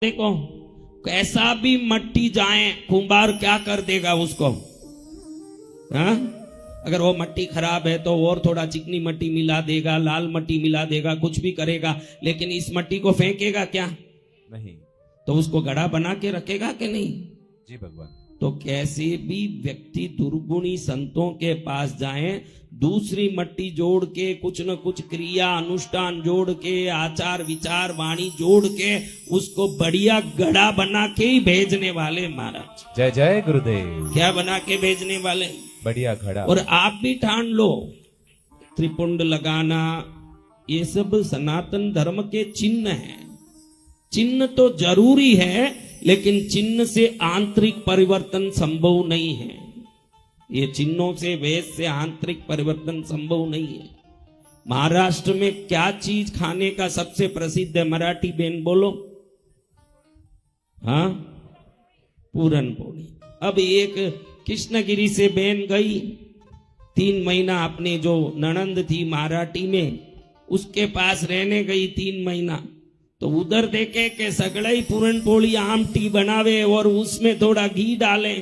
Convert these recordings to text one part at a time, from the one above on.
देखो कैसा भी मट्टी जाए कुंभार क्या कर देगा उसको। हाँ, अगर वो मट्टी खराब है तो और थोड़ा चिकनी मट्टी मिला देगा, लाल मट्टी मिला देगा, कुछ भी करेगा, लेकिन इस मट्टी को फेंकेगा क्या? नहीं। तो उसको गढ़ा बना के रखेगा कि नहीं? जी भगवान। तो कैसे भी व्यक्ति दुर्गुणी संतों के पास जाए, दूसरी मट्टी जोड़ के कुछ न कुछ क्रिया अनुष्ठान जोड़ के आचार विचार वाणी जोड़ के उसको बढ़िया गढ़ा बना के ही भेजने वाले महाराज। जय जय गुरुदेव। क्या बना के भेजने वाले? बढ़िया घड़ा। और आप भी ठान लो, त्रिपुंड लगाना ये सब सनातन धर्म के चिन्ह हैं। चिन्ह तो जरूरी है, लेकिन चिन्ह से आंतरिक परिवर्तन संभव नहीं है। ये चिन्हों से वेद से आंतरिक परिवर्तन संभव नहीं है। महाराष्ट्र में क्या चीज खाने का सबसे प्रसिद्ध है? मराठी बेन बोलो। हाँ, पूरन पोली। अब एक कृष्णगिरी से बेन गई, 3 महीना अपने जो ननंद थी मराठी में उसके पास रहने गई 3 महीना। तो उधर देखे कि सगड़ई पूरन पोली आमटी बनावे और उसमें थोड़ा घी डाले।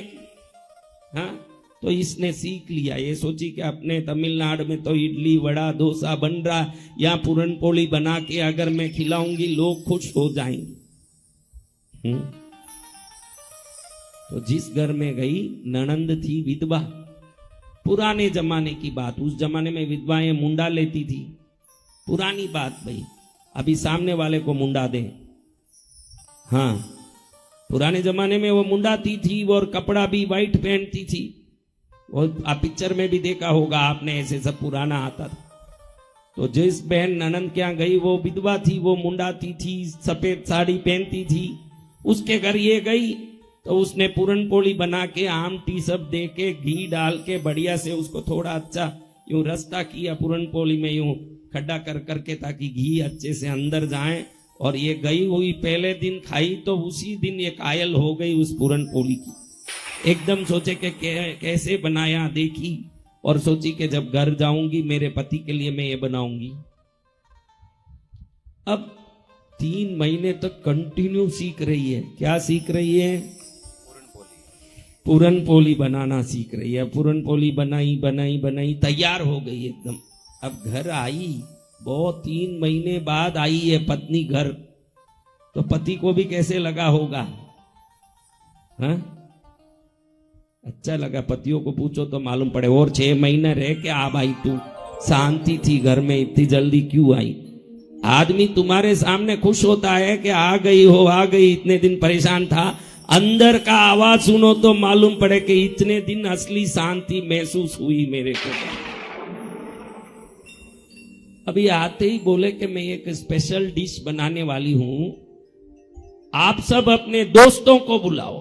हाँ, तो इसने सीख लिया, ये सोची कि अपने तमिलनाडु में तो इडली वड़ा डोसा बन रहा, यहाँ पूरन पोली बना के अगर मैं खिलाऊंगी लोग खुश हो जाएंगे। तो जिस घर में गई, ननंद थी विधवा। पुराने जमाने की बात, उस जमाने में विधवाएं मुंडा लेती थी। पुरानी बात भाई, अभी सामने वाले को मुंडा दे। हाँ, पुराने जमाने में वो मुंडाती थी और कपड़ा भी वाइट पहनती थी। और आप पिक्चर में भी देखा होगा आपने, ऐसे सब पुराना आता था। तो जिस बहन ननंद क्या गई वो विधवा थी, वो मुंडाती थी, सफेद साड़ी पहनती थी। उसके घर ये गई तो उसने पूरन पोली बना के आमटी सब दे के घी डाल के बढ़िया से उसको थोड़ा अच्छा यूं रास्ता किया पूरन पोली में, यूं खड्डा कर करके, ताकि घी अच्छे से अंदर जाए। और ये गई हुई पहले दिन खाई तो उसी दिन ये कायल हो गई उस पूरन पोली की। एकदम सोचे कि कैसे बनाया देखी, और सोची कि जब घर जाऊंगी मेरे पति के लिए मैं ये बनाऊंगी। अब 3 महीने तक कंटिन्यू सीख रही है। क्या सीख रही है? पूरन पोली बनाना सीख रही है। पूरन पोली बनाई बनाई बनाई तैयार हो गई एकदम। अब घर आई, बहुत 3 महीने बाद आई है पत्नी घर। तो पति को भी कैसे लगा होगा? हाँ, अच्छा लगा। पतियों को पूछो तो मालूम पड़े। और 6 महीने रह के आ भाई, तू शांति थी घर में, इतनी जल्दी क्यों आई? आदमी तुम्हारे सामने खुश होता है कि आ गई हो, आ गई, इतने दिन परेशान था। अंदर का आवाज सुनो तो मालूम पड़े कि इतने दिन असली शांति महसूस हुई मेरे को। अभी आते ही बोले कि मैं एक स्पेशल डिश बनाने वाली हूं, आप सब अपने दोस्तों को बुलाओ।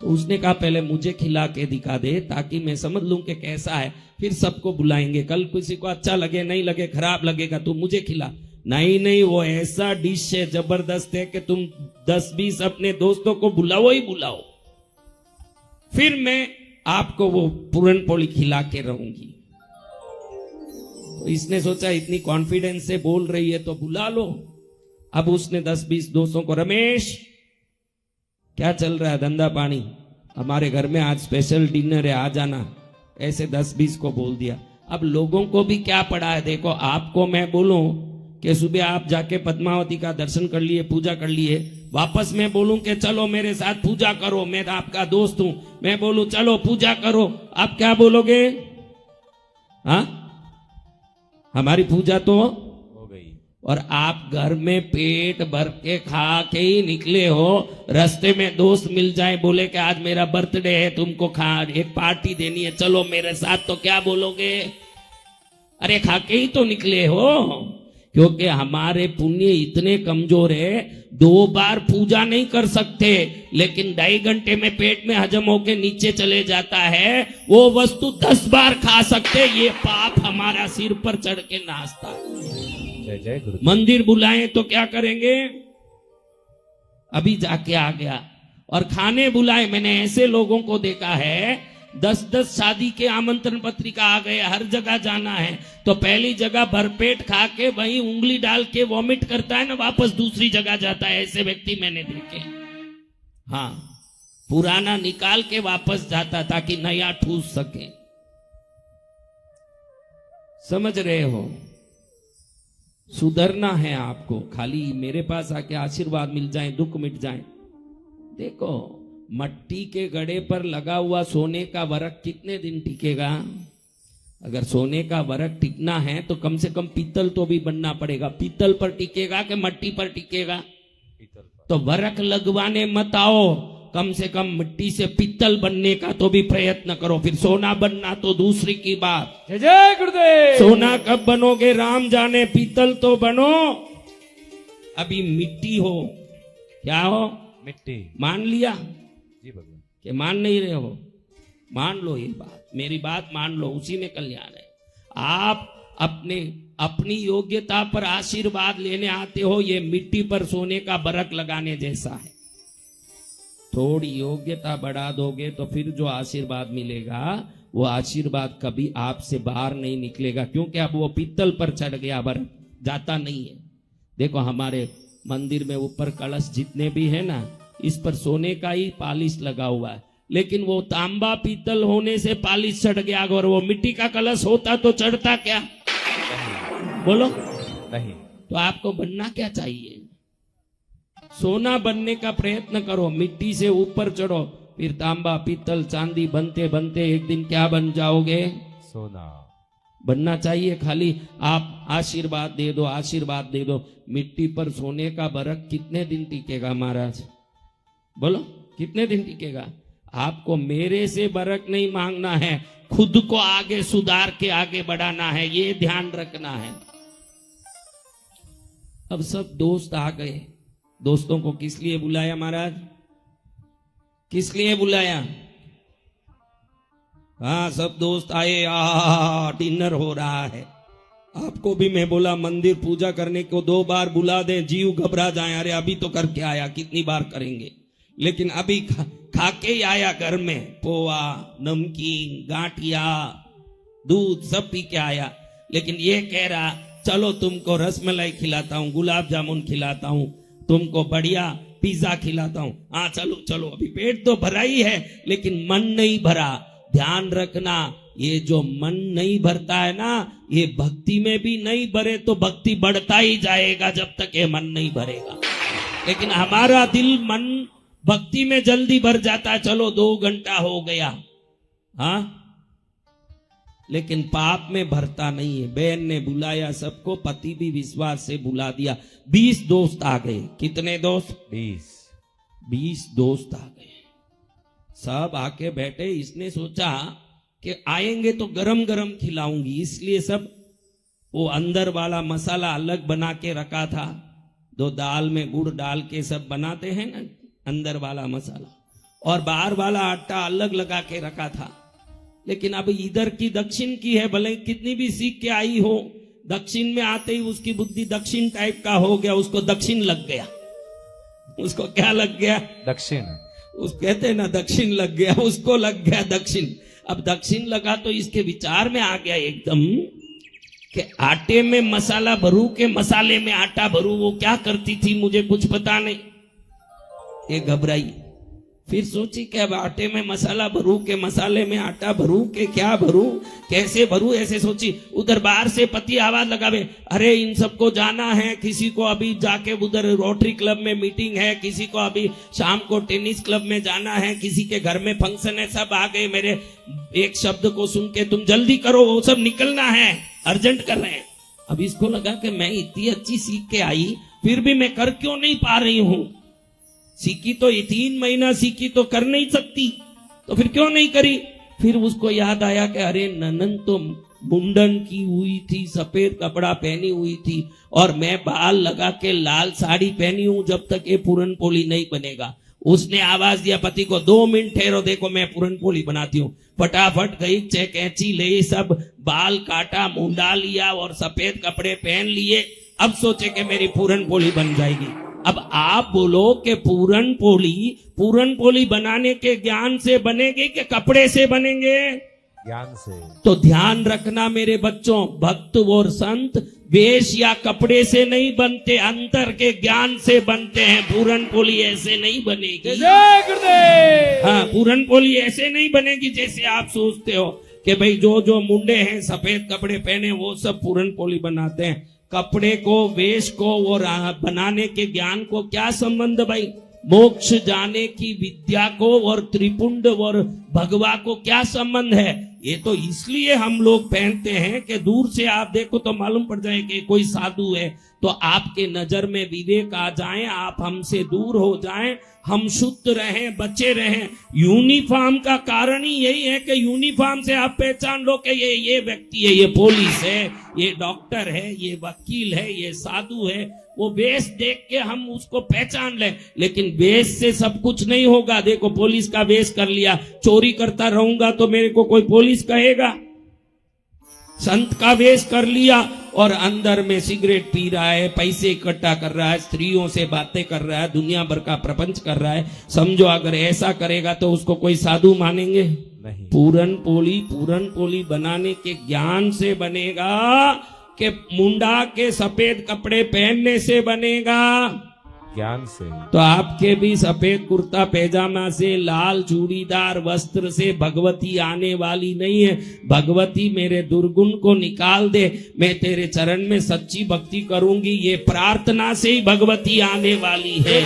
तो उसने कहा पहले मुझे खिला के दिखा दे ताकि मैं समझ लूं कि कैसा है, फिर सबको बुलाएंगे। कल किसी को अच्छा लगे नहीं लगे, खराब लगेगा, तू मुझे खिला। नहीं नहीं, वो ऐसा डिश है, जबरदस्त है कि तुम 10-20 अपने दोस्तों को बुलाओ ही बुलाओ, फिर मैं आपको वो पूरन पोली खिला के रहूंगी। तो इसने सोचा इतनी कॉन्फिडेंस से बोल रही है तो बुला लो। अब उसने 10-20 दोस्तों को, रमेश क्या चल रहा है, धंधा पानी, हमारे घर में आज स्पेशल डिनर है, आ जाना, ऐसे 10-20 को बोल दिया। अब लोगों को भी क्या पड़ा है, देखो आपको मैं बोलूं कि सुबह आप जाके पद्मावती का दर्शन कर लिए, पूजा कर लिए, वापस मैं बोलूं कि चलो मेरे साथ पूजा करो, मैं आपका दोस्त हूं, मैं बोलूं चलो पूजा करो, आप क्या बोलोगे? हाँ, हमारी पूजा तो हो गई। और आप घर में पेट भर के खा के ही निकले हो, रास्ते में दोस्त मिल जाए बोले कि आज मेरा बर्थडे है, तुमको एक पार्टी देनी है, चलो मेरे साथ, तो क्या बोलोगे? अरे खा के ही तो निकले हो। क्योंकि हमारे पुण्य इतने कमजोर है, 2 बार पूजा नहीं कर सकते, लेकिन 2.5 घंटे में पेट में हजम होके नीचे चले जाता है। वो वस्तु 10 बार खा सकते, ये पाप हमारा सिर पर चढ़ के नाचता है। जय जय गुरु। मंदिर बुलाएं तो क्या करेंगे? अभी जाके आ गया। और खाने बुलाए, मैंने ऐसे लोगों को देखा है 10-10 शादी के आमंत्रण पत्रिका आ गए, हर जगह जाना है, तो पहली जगह भरपेट खा के वहीं उंगली डाल के वॉमिट करता है ना, वापस दूसरी जगह जाता है। ऐसे व्यक्ति मैंने देखे। हाँ, पुराना निकाल के वापस जाता ताकि नया ठूस सके। समझ रहे हो? सुधरना है आपको, खाली मेरे पास आके आशीर्वाद मिल जाए, दुख मिट जाए। देखो, मट्टी के गड़े पर लगा हुआ सोने का वरक कितने दिन टिकेगा? अगर सोने का वरक टिकना है तो कम से कम पीतल तो भी बनना पड़ेगा। पीतल पर टिकेगा कि मट्टी पर टिकेगा? पीतल पर। तो वरक लगवाने मत आओ, कम से कम मिट्टी से पीतल बनने का तो भी प्रयत्न करो। फिर सोना बनना तो दूसरी की बात। जय जय गुरुदेव। सोना कब बनोगे राम जाने, पीतल तो बनो। अभी मिट्टी हो, क्या हो? मिट्टी। मान लिया जी भगवान। कि मान नहीं रहे हो? मान लो ये बात, मेरी बात मान लो, उसी में कल्याण है। आप अपनी योग्यता पर आशीर्वाद लेने आते हो, ये मिट्टी पर सोने का बरक लगाने जैसा है। थोड़ी योग्यता बढ़ा दोगे तो फिर जो आशीर्वाद मिलेगा वो आशीर्वाद कभी आपसे बाहर नहीं निकलेगा, क्योंकि अब वो पीतल पर चढ़ गया, बरक जाता नहीं है। देखो, हमारे मंदिर में ऊपर कलश जितने भी है ना, इस पर सोने का ही पालिश लगा हुआ है, लेकिन वो तांबा पीतल होने से पालिश चढ़ गया। अगर वो मिट्टी का कलश होता तो चढ़ता क्या? बोलो नहीं। तो आपको बनना क्या चाहिए? सोना बनने का प्रयत्न करो, मिट्टी से ऊपर चढ़ो, फिर तांबा पीतल चांदी बनते बनते एक दिन क्या बन जाओगे? सोना बनना चाहिए। खाली आप आशीर्वाद दे दो, आशीर्वाद दे दो। मिट्टी पर सोने का बरक कितने दिन टिकेगा महाराज? बोलो, कितने दिन टिकेगा? आपको मेरे से बरक नहीं मांगना है, खुद को आगे सुधार के आगे बढ़ाना है, ये ध्यान रखना है। अब सब दोस्त आ गए। दोस्तों को किस लिए बुलाया महाराज? किस लिए बुलाया? हाँ, सब दोस्त आए, डिनर हो रहा है। आपको भी मैं बोला मंदिर पूजा करने को 2 बार बुला दें, जीव घबरा जाए, अरे अभी तो करके आया, कितनी बार करेंगे? लेकिन अभी खा के ही आया घर में, पोहा, नमकीन, गांठिया, दूध सब पी के आया। लेकिन ये कह रहा चलो तुमको रसमलाई खिलाता हूँ, गुलाब जामुन खिलाता हूँ, तुमको बढ़िया पिज्जा खिलाता हूँ। हाँ चलो चलो, अभी पेट तो भरा ही है लेकिन मन नहीं भरा। ध्यान रखना, ये जो मन नहीं भरता है ना, ये भक्ति में भी नहीं भरे तो भक्ति बढ़ता ही जाएगा जब तक ये मन नहीं भरेगा। लेकिन हमारा दिल मन भक्ति में जल्दी भर जाता है, चलो 2 घंटा हो गया, हाँ, लेकिन पाप में भरता नहीं है। बहन ने बुलाया सबको, पति भी विश्वास से बुला दिया। 20 दोस्त आ गए। कितने दोस्त? 20 दोस्त आ गए। सब आके बैठे। इसने सोचा कि आएंगे तो गरम गरम खिलाऊंगी, इसलिए सब वो अंदर वाला मसाला अलग बना के रखा था। 2 दाल में गुड़ डाल के सब बनाते हैं ना, अंदर वाला मसाला, और बाहर वाला आटा अलग लगा के रखा था। लेकिन अब इधर की दक्षिण की है, भले कितनी भी सीख के आई हो, दक्षिण में आते ही उसकी बुद्धि दक्षिण टाइप का हो गया, उसको दक्षिण लग गया। उसको क्या लग गया? दक्षिण। उस कहते हैं ना दक्षिण लग गया, उसको लग गया दक्षिण। अब दक्षिण लगा तो इसके विचार में आ गया एकदम कि आटे में मसाला भरू के मसाले में आटा भरू। वो क्या करती थी मुझे कुछ पता नहीं, ये घबराई। फिर सोची कि अब आटे में मसाला भरू के मसाले में आटा भरू के क्या भरू, कैसे भरू, ऐसे सोची। उधर बाहर से पति आवाज लगावे, अरे इन सबको जाना है, किसी को अभी जाके उधर रोटरी क्लब में मीटिंग है, किसी को अभी शाम को टेनिस क्लब में जाना है, किसी के घर में फंक्शन है, सब आ गए। मेरे एक शब्द को सुन के तुम जल्दी करो, वो सब निकलना है, अर्जेंट कर रहे हैं। अब इसको लगा कि मैं इतनी अच्छी सीख के आई, फिर भी मैं कर क्यों नहीं पा रही हूं? सीखी तो 3 महीना सीखी तो कर नहीं सकती, तो फिर क्यों नहीं करी? फिर उसको याद आया कि अरे ननन तो मुंडन की हुई थी, सफेद कपड़ा पहनी हुई थी, और मैं बाल लगा के लाल साड़ी पहनी हूं, जब तक ये पूरन पोली नहीं बनेगा। उसने आवाज दिया पति को, 2 मिनट ठहरो, देखो मैं पूरन पोली बनाती हूँ। फटाफट गई, कैंची ले, सब बाल काटा, मुंडा लिया और सफेद कपड़े पहन लिए। अब सोचे कि मेरी पूरन पोली बन जाएगी। अब आप बोलो कि पूरन पोली बनाने के ज्ञान से बनेगी कि कपड़े से बनेंगे? ज्ञान से। तो ध्यान रखना मेरे बच्चों, भक्त और संत वेश या कपड़े से नहीं बनते, अंतर के ज्ञान से बनते हैं। पूरन पोली ऐसे नहीं बनेगी। जय गुरुदेव। हाँ, पूरन पोली ऐसे नहीं बनेगी जैसे आप सोचते हो कि भाई जो मुंडे हैं सफेद कपड़े पहने वो सब पूरन पोली बनाते हैं। कपड़े को, वेश को और बनाने के ज्ञान को क्या संबंध भाई? मोक्ष जाने की विद्या को और त्रिपुंड और भगवा को क्या संबंध है? ये तो इसलिए हम लोग पहनते हैं कि दूर से आप देखो तो मालूम पड़ जाए कि कोई साधु है, तो आपके नजर में विवेक आ जाए, आप हमसे दूर हो जाएं, हम शुद्ध रहें, बचे रहें। यूनिफॉर्म का कारण ही यही है कि यूनिफॉर्म से आप पहचान लो कि ये व्यक्ति है, ये पुलिस है, ये डॉक्टर है, ये वकील है, ये साधु है। वो वेश देख के हम उसको पहचान लें, लेकिन वेश से सब कुछ नहीं होगा। देखो, पुलिस का वेश कर लिया, चोरी करता रहूंगा तो मेरे को कोई पुलिस कहेगा? संत का वेश कर लिया और अंदर में सिगरेट पी रहा है, पैसे इकट्ठा कर रहा है, स्त्रियों से बातें कर रहा है, दुनिया भर का प्रपंच कर रहा है, समझो अगर ऐसा करेगा तो उसको कोई साधु मानेंगे? नहीं। पूरन पोली बनाने के ज्ञान से बनेगा कि मुंडा के सफेद कपड़े पहनने से बनेगा? ज्ञान से। तो आपके भी सफेद कुर्ता पैजामा से, लाल चूड़ीदार वस्त्र से भगवती आने वाली नहीं है। भगवती मेरे दुर्गुण को निकाल दे, मैं तेरे चरण में सच्ची भक्ति करूंगी, ये प्रार्थना से ही भगवती आने वाली है।